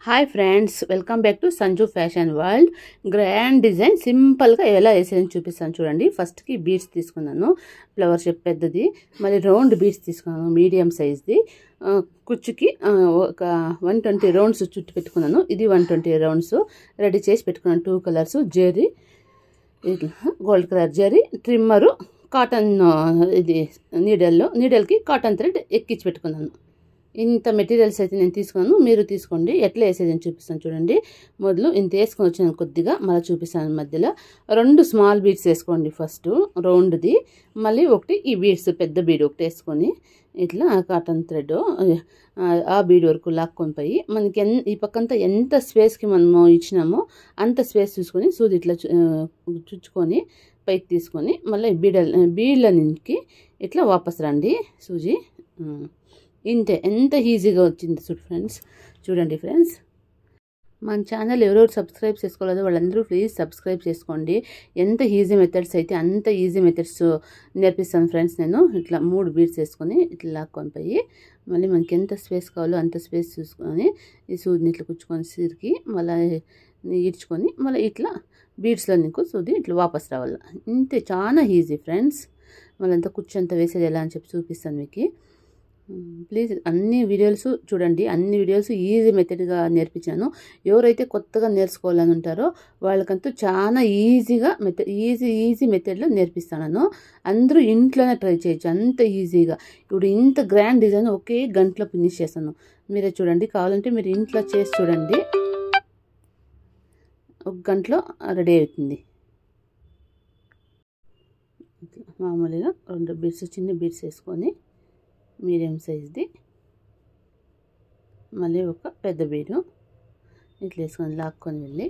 Hi friends, welcome back to Sanju fashion world. Grand design సింపుల్గా ఎలా వేసేదని చూపిస్తాను చూడండి. ఫస్ట్కి బీడ్స్ తీసుకున్నాను, ఫ్లవర్ షేప్ పెద్దది. మళ్ళీ రౌండ్ బీడ్స్ తీసుకున్నాను మీడియం సైజ్ది. కుచ్చుకి ఒక 120 రౌండ్స్ చుట్టి పెట్టుకున్నాను. ఇది 120 రౌండ్స్ రెడీ చేసి పెట్టుకున్నాను. 2 colours zari, gold colour zari, trimmer, cotton, ఇది నీడల్కి కాటన్ థ్రెడ్ ఎక్కించి పెట్టుకున్నాను. ఇంత మెటీరియల్స్ అయితే నేను తీసుకున్నాను. మీరు తీసుకోండి. ఎట్లా వేసేదని చూపిస్తాను చూడండి. మొదలు ఇంత వేసుకొని వచ్చాను, కొద్దిగా మళ్ళీ చూపిస్తాను. మధ్యలో 2 స్మాల్ బీడ్స్ వేసుకోండి ఫస్ట్ రౌండ్ది. మళ్ళీ ఒకటి ఈ బీడ్స్ పెద్ద బీడ్ ఒకటి వేసుకొని ఇట్లా కాటన్ థ్రెడ్ ఆ బీడ్ వరకు లాక్కొని పోయి మనకి ఈ పక్కంతా ఎంత స్పేస్కి మనము ఇచ్చినామో అంత స్పేస్ చూసుకొని సూది ఇట్లా చుచ్చుకొని పైకి తీసుకొని మళ్ళీ బీడ్ల నుంచి ఇట్లా వాపస్ రండి సూజీ. ఇంతే, ఎంత ఈజీగా వచ్చింది ఫ్రెండ్స్. చూడండి ఫ్రెండ్స్, మన ఛానల్ ఎవరెవరు సబ్స్క్రైబ్ చేసుకోలేదో వాళ్ళందరూ ప్లీజ్ సబ్స్క్రైబ్ చేసుకోండి. ఎంత ఈజీ మెథడ్స్ అయితే అంత ఈజీ మెథడ్స్ నేర్పిస్తాను ఫ్రెండ్స్. నేను ఇట్లా 3 బీడ్స్ వేసుకొని ఇట్లా లాక్కొని పోయి మళ్ళీ మనకి ఎంత స్పేస్ కావాలో అంత స్పేస్ చూసుకొని ఈ సూదిని ఇట్లా కుచ్చుకొని సిరికి మళ్ళీ ఈడ్చుకొని మళ్ళీ ఇట్లా బీడ్స్లో నీకు సూది ఇట్లా వాపస్ రావాలి. ఇంతే, చాలా ఈజీ ఫ్రెండ్స్. మళ్ళీ అంతా కుచ్చంతా వేసేది ఎలా అని చెప్పి చూపిస్తాను మీకు. ప్లీజ్ అన్ని వీడియోస్ చూడండి. అన్ని వీడియోస్ ఈజీ మెథడ్గా నేర్పించాను. ఎవరైతే కొత్తగా నేర్చుకోవాలని ఉంటారో వాళ్ళకంತೂ చాలా ఈజీగా ఈజీ మెథడ్లో నేర్పిస్తాను. అందరూ ఇంట్లోనే ట్రై చేయొచ్చు, అంత ఈజీగా. ఇప్పుడు ఇంత గ్రాండ్ డిజైన్ ఒకే గంటలో ఫినిష్ చేస్తాను. మీరే చూడండి. కావాలంటే మీరు ఇంట్లో చేసి చూడండి, 1 గంటలో రెడీ అవుతుంది. మామూలుగా 2 బీడ్స్ చిన్న బీడ్స్ వేసుకొని మీడియం సైజ్ది, మళ్ళీ ఒక పెద్ద బీడు ఇట్లా వేసుకొని లాక్కొని వెళ్ళి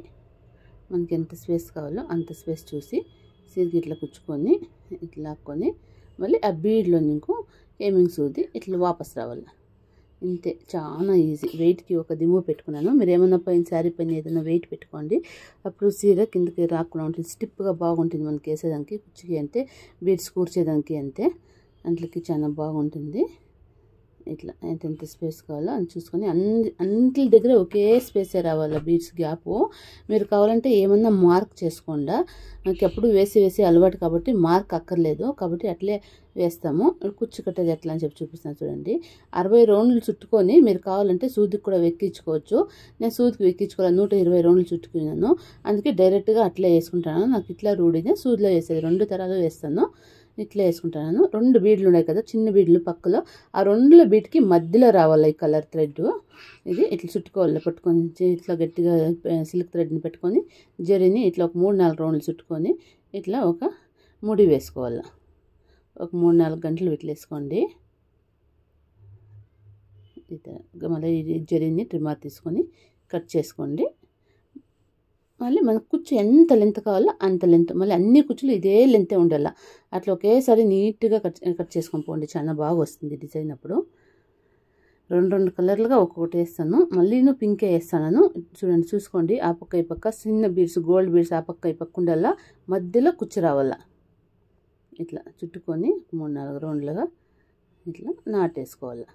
మనకి ఎంత స్పేస్ కావాలో అంత స్పేస్ చూసి సిరికి ఇట్లా కుచ్చుకొని ఇట్లా లాక్కొని మళ్ళీ ఆ బీడ్లో నీకు ఏమింగ్ సూది ఇట్లా వాపస్ రావాలి. ఇంతే, చాలా ఈజీ. వెయిట్కి ఒక దిమ్ము పెట్టుకున్నాను. మీరు ఏమన్నా శారీ పైన ఏదైనా వెయిట్ పెట్టుకోండి, అప్పుడు సీర కిందకి రాకుండా ఉంటుంది. స్టిప్గా బాగుంటుంది మనకి వేసేదానికి, కుచ్చికి అంతే, బీడ్స్ కూర్చేదానికి అంతే, అంట్లకి చాలా బాగుంటుంది. ఇట్లా ఎంత స్పేస్ కావాలో అని చూసుకొని అన్నింటి దగ్గర ఒకే స్పేసే రావాలి బీడ్స్ గ్యాప్. మీరు కావాలంటే ఏమన్నా మార్క్ చేసుకోండా, నాకు ఎప్పుడు వేసి అలవాటు కాబట్టి మార్క్ అక్కర్లేదు, కాబట్టి అట్లే వేస్తాము. కుచ్చు కట్టేది ఎట్లా అని చెప్పి చూపిస్తాను చూడండి. 60 రౌండ్లు చుట్టుకొని మీరు కావాలంటే సూదికి కూడా వెక్కించుకోవచ్చు. నేను సూదికి వెక్కించుకోవాలి, 120 రౌండ్లు చుట్టుకున్నాను. అందుకే డైరెక్ట్గా అట్లే వేసుకుంటాను. నాకు ఇట్లా రూఢిగా సూదిలో వేసేది 2 తరాలు వేస్తాను. ఇట్లా వేసుకుంటాను. 2 బీడ్లు ఉన్నాయి కదా, చిన్న బీడ్లు పక్కలో, ఆ 2 బీడ్కి మధ్యలో రావాలి ఈ కలర్ థ్రెడ్. ఇది ఇట్లా చుట్టుకోవాలి, పట్టుకొని ఇట్లా గట్టిగా సిల్క్ థ్రెడ్ని పెట్టుకొని జరీని ఇట్లా ఒక 3-4 రౌండ్లు చుట్టుకొని ఇట్లా ఒక ముడి వేసుకోవాలి. ఒక 3-4 గంటలు ఇట్లా వేసుకోండి. మళ్ళీ జరీని ట్రిమ్మర్ తీసుకొని కట్ చేసుకోండి. మళ్ళీ మనకు కుచ్చు ఎంత లెంత్ కావాలో అంత లెంత్, మళ్ళీ అన్ని కుచ్చులు ఇదే లెంతే ఉండాలి. అట్లా ఒకేసారి నీట్గా కట్ చేసుకొని పోండి, చాలా బాగా వస్తుంది డిజైన్. అప్పుడు 2 కలర్లుగా ఒక్కొక్కటి వేస్తాను. మళ్ళీ పింకే వేస్తాను. చూడండి, చూసుకోండి. ఆ పక్క ఈ పక్క చిన్న బీడ్స్, గోల్డ్ బీడ్స్ ఆ పక్క ఈ పక్క ఉండాలా, మధ్యలో కుచ్చు రావాలా. ఇట్లా చుట్టుకొని 3-4 రౌండ్లుగా ఇట్లా నాటేసుకోవాలి.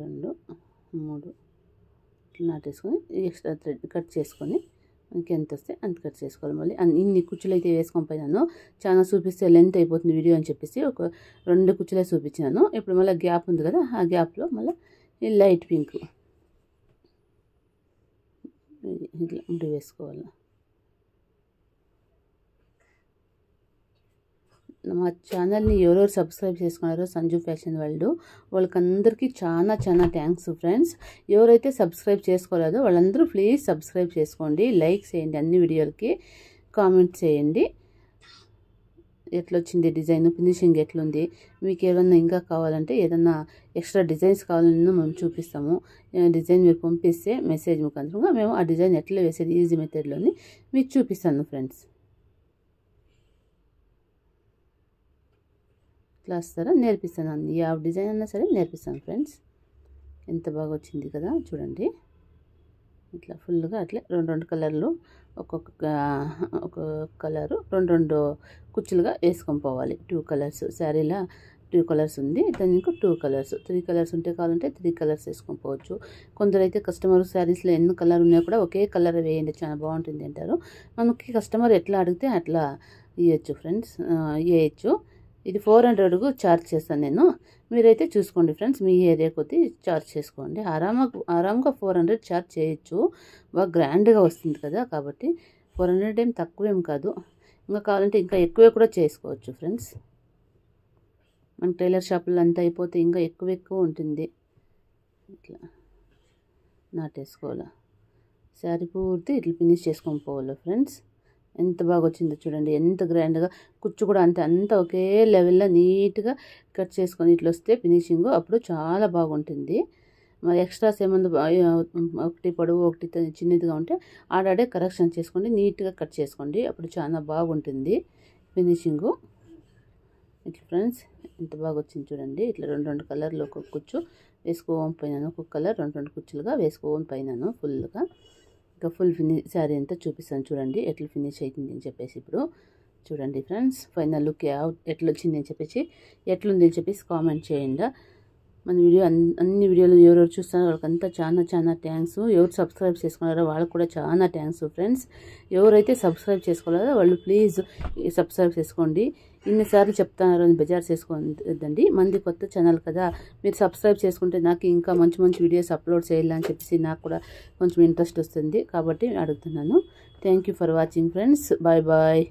2, 3 నాటేసుకొని ఎక్స్ట్రా థ్రెడ్ కట్ చేసుకొని మనకి ఎంత వస్తే అంత కట్ చేసుకోవాలి. మళ్ళీ ఇన్ని కుచ్చులు అయితే వేసుకొని పోయినాను, చాలా చూపిస్తే లెంత్ అయిపోతుంది వీడియో అని చెప్పేసి ఒక 2 కుచ్చులే చూపించాను. ఇప్పుడు మళ్ళీ గ్యాప్ ఉంది కదా, ఆ గ్యాప్లో మళ్ళీ ఈ లైట్ పింక్ ఇట్లా ముడి వేసుకోవాలి. మా ఛానల్ని ఎవరెవరు సబ్స్క్రైబ్ చేసుకున్నారో సంజు ఫ్యాషన్ వరల్డ్, వాళ్ళకందరికీ చాలా థ్యాంక్స్ ఫ్రెండ్స్. ఎవరైతే సబ్స్క్రైబ్ చేసుకోలేదో వాళ్ళందరూ ప్లీజ్ సబ్స్క్రైబ్ చేసుకోండి, లైక్ చేయండి, అన్ని వీడియోలకి కామెంట్ చేయండి. ఎట్లొచ్చింది డిజైన్, ఫినిషింగ్ ఎట్లుంది, మీకు ఏమన్నా ఇంకా కావాలంటే ఏదన్నా ఎక్స్ట్రా డిజైన్స్ కావాలన్నా మేము చూపిస్తాము. డిజైన్ మీరు పంపిస్తే మెసేజ్ ముఖాంతరంగా మేము ఆ డిజైన్ ఎట్లా వేసేది ఈజీ మెథడ్లోని మీకు చూపిస్తాను ఫ్రెండ్స్. క్లాస్ ద్వారా నేర్పిస్తాను, ఏ డిజైన్ అన్నా సరే నేర్పిస్తాను ఫ్రెండ్స్. ఎంత బాగా వచ్చింది కదా చూడండి. ఇట్లా ఫుల్గా అట్లా 2 కలర్లు ఒక్కొక్క కలరు 2 కుచ్చులుగా వేసుకొని పోవాలి. 2 కలర్స్ శారీలో 2 కలర్స్ ఉంది, దానికి 2 కలర్స్, 3 కలర్స్ ఉంటే కావాలంటే 3 కలర్స్ వేసుకొని పోవచ్చు. కొందరైతే కస్టమర్ శారీస్లో ఎన్ని కలర్ ఉన్నా కూడా ఒకే కలర్ వేయండి చాలా బాగుంటుంది అంటారు. మనకి కస్టమర్ ఎట్లా అడిగితే అట్లా ఇవ్వచ్చు ఫ్రెండ్స్, ఇవ్వచ్చు. ఇది 400 ఛార్జ్ చేస్తాను నేను, మీరైతే చూసుకోండి ఫ్రెండ్స్, మీ ఏరియా కొద్దీ ఛార్జ్ చేసుకోండి. ఆరాంగా 400 ఛార్జ్ చేయొచ్చు, బాగా గ్రాండ్గా వస్తుంది కదా, కాబట్టి 400 ఏం తక్కువేం కాదు. ఇంకా కావాలంటే ఇంకా ఎక్కువే కూడా చేసుకోవచ్చు ఫ్రెండ్స్. మన టైలర్ షాపుల్లో అంతా అయిపోతే ఇంకా ఎక్కువ ఉంటుంది. ఇట్లా నాటేసుకోవాలి, శారీ పూర్తి ఇట్లా ఫినిష్ చేసుకొని పోవాలి ఫ్రెండ్స్. ఎంత బాగా వచ్చిందో చూడండి, ఎంత గ్రాండ్గా, కుచ్చు కూడా అంతా ఒకే లెవెల్లో నీట్గా కట్ చేసుకొని ఇట్లా వస్తే ఫినిషింగ్ అప్పుడు చాలా బాగుంటుంది. మరి ఎక్స్ట్రాస్ ఏమన్నా ఒకటి పొడవు ఒకటి చిన్నదిగా ఉంటే ఆడాడే కరెక్షన్ చేసుకోండి, నీట్గా కట్ చేసుకోండి, అప్పుడు చాలా బాగుంటుంది ఫినిషింగు. ఇట్లా ఫ్రెండ్స్ ఎంత బాగా వచ్చింది చూడండి. ఇట్లా 2 కలర్లు ఒక్కొక్క కుచ్చు వేసుకోని పోయినాను, ఒక్కొక్క కలర్ 2 కుచ్చులుగా వేసుకోని పోయినాను ఫుల్గా. ఇంకా ఫుల్ శారీ అంతా చూపిస్తాను చూడండి ఎట్లా ఫినిష్ అవుతుంది అని చెప్పేసి. ఇప్పుడు చూడండి ఫ్రెండ్స్, ఫైనల్ లుక్ ఎట్లా వచ్చింది అని చెప్పేసి, ఎట్లుంది అని చెప్పేసి కామెంట్ చేయండి. మన వీడియో అన్ని వీడియోలు ఎవరెవరు చూస్తున్నారో వాళ్ళకంతా చాలా థ్యాంక్స్. ఎవరు సబ్స్క్రైబ్ చేసుకున్నారో వాళ్ళకు కూడా చాలా థ్యాంక్స్ ఫ్రెండ్స్. ఎవరైతే సబ్స్క్రైబ్ చేసుకోలేదో వాళ్ళు ప్లీజ్ సబ్స్క్రైబ్ చేసుకోండి. ఇన్నిసార్లు చెప్తున్నారు అని బెజార్ చేసుకోండి, మంది కొత్త ఛానల్ కదా, మీరు సబ్స్క్రైబ్ చేసుకుంటే నాకు ఇంకా మంచి వీడియోస్ అప్లోడ్ చేయాలని చెప్పేసి నాకు కూడా కొంచెం ఇంట్రెస్ట్ వస్తుంది, కాబట్టి అడుగుతున్నాను. Thank you for watching friends, bye bye.